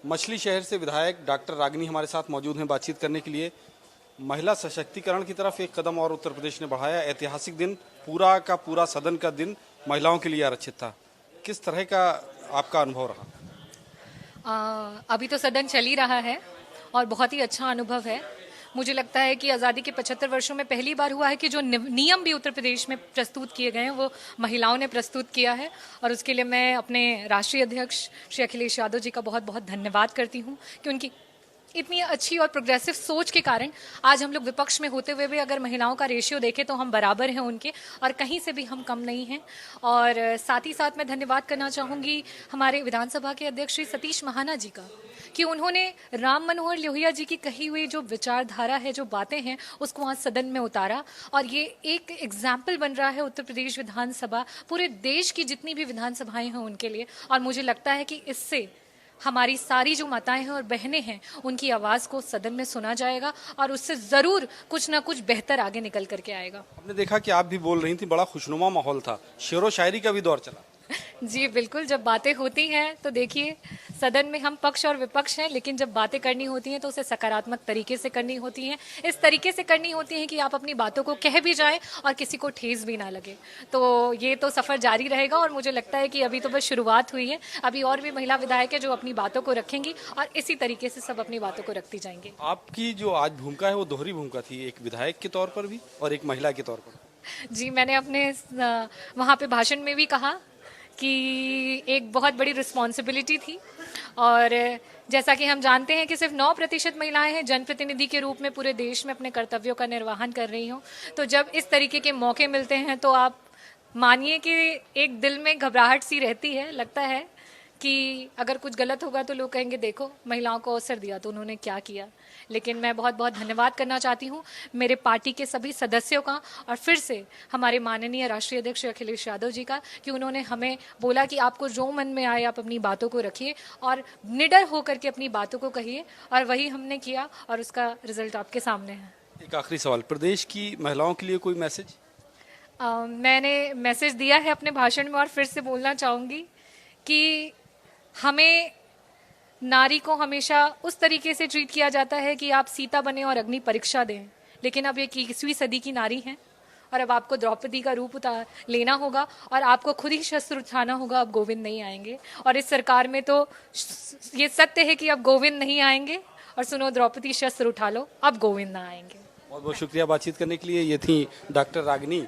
मछली शहर से विधायक डॉक्टर रागिनी हमारे साथ मौजूद हैं बातचीत करने के लिए। महिला सशक्तिकरण की तरफ एक कदम और उत्तर प्रदेश ने बढ़ाया। ऐतिहासिक दिन, पूरा का पूरा सदन का दिन महिलाओं के लिए आरक्षित था। किस तरह का आपका अनुभव रहा? अभी तो सदन चल ही रहा है और बहुत ही अच्छा अनुभव है। मुझे लगता है कि आज़ादी के 75 वर्षों में पहली बार हुआ है कि जो नियम भी उत्तर प्रदेश में प्रस्तुत किए गए हैं वो महिलाओं ने प्रस्तुत किया है, और उसके लिए मैं अपने राष्ट्रीय अध्यक्ष श्री अखिलेश यादव जी का बहुत बहुत धन्यवाद करती हूँ कि उनकी इतनी अच्छी और प्रोग्रेसिव सोच के कारण आज हम लोग विपक्ष में होते हुए भी अगर महिलाओं का रेशियो देखें तो हम बराबर हैं उनके, और कहीं से भी हम कम नहीं हैं। और साथ ही साथ मैं धन्यवाद करना चाहूँगी हमारे विधानसभा के अध्यक्ष श्री सतीश महाना जी का कि उन्होंने राम मनोहर लोहिया जी की कही हुई जो विचारधारा है, जो बातें हैं, उसको आज सदन में उतारा, और ये एक एग्जाम्पल बन रहा है उत्तर प्रदेश विधानसभा, पूरे देश की जितनी भी विधानसभाएं हैं उनके लिए। और मुझे लगता है कि इससे हमारी सारी जो माताएं हैं और बहनें हैं उनकी आवाज़ को सदन में सुना जाएगा और उससे ज़रूर कुछ ना कुछ बेहतर आगे निकल करके आएगा। हमने देखा कि आप भी बोल रही थी, बड़ा खुशनुमा माहौल था, शेरो शायरी का भी दौर चला। जी बिल्कुल, जब बातें होती हैं तो देखिए सदन में हम पक्ष और विपक्ष हैं, लेकिन जब बातें करनी होती हैं तो उसे सकारात्मक तरीके से करनी होती हैं। इस तरीके से करनी होती हैं कि आप अपनी बातों को कह भी जाएं और किसी को ठेस भी ना लगे। तो ये तो सफ़र जारी रहेगा और मुझे लगता है कि अभी तो बस शुरुआत हुई है। अभी और भी महिला विधायक है जो अपनी बातों को रखेंगी और इसी तरीके से सब अपनी बातों को रखती जाएंगे। आपकी जो आज भूमिका है वो दोहरी भूमिका थी, एक विधायक के तौर पर भी और एक महिला के तौर पर। जी, मैंने अपने वहाँ पे भाषण में भी कहा कि एक बहुत बड़ी रिस्पॉन्सिबिलिटी थी, और जैसा कि हम जानते हैं कि सिर्फ 9% महिलाएं हैं जनप्रतिनिधि के रूप में पूरे देश में अपने कर्तव्यों का निर्वहन कर रही हों। तो जब इस तरीके के मौके मिलते हैं तो आप मानिए कि एक दिल में घबराहट सी रहती है। लगता है कि अगर कुछ गलत होगा तो लोग कहेंगे देखो महिलाओं को अवसर दिया तो उन्होंने क्या किया। लेकिन मैं बहुत बहुत धन्यवाद करना चाहती हूँ मेरे पार्टी के सभी सदस्यों का, और फिर से हमारे माननीय राष्ट्रीय अध्यक्ष अखिलेश यादव जी का, कि उन्होंने हमें बोला कि आपको जो मन में आए आप अपनी बातों को रखिए और निडर होकर के अपनी बातों को कहिए, और वही हमने किया और उसका रिजल्ट आपके सामने है। एक आखिरी सवाल, प्रदेश की महिलाओं के लिए कोई मैसेज? मैंने मैसेज दिया है अपने भाषण में और फिर से बोलना चाहूँगी कि हमें नारी को हमेशा उस तरीके से ट्रीट किया जाता है कि आप सीता बने और अग्नि परीक्षा दें, लेकिन अब ये 21वीं सदी की नारी हैं और अब आपको द्रौपदी का रूप लेना होगा और आपको खुद ही शस्त्र उठाना होगा। अब गोविंद नहीं आएंगे, और इस सरकार में तो ये सत्य है कि अब गोविंद नहीं आएंगे। और सुनो द्रौपदी, शस्त्र उठा लो, अब गोविंद ना आएंगे। बहुत बहुत शुक्रिया बातचीत करने के लिए। ये थी डॉक्टर रागिनी,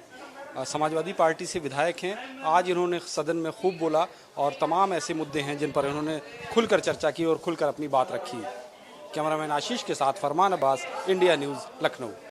समाजवादी पार्टी से विधायक हैं। आज इन्होंने सदन में खूब बोला और तमाम ऐसे मुद्दे हैं जिन पर इन्होंने खुलकर चर्चा की और खुलकर अपनी बात रखी। कैमरामैन आशीष के साथ फरमान अब्बास, इंडिया न्यूज़, लखनऊ।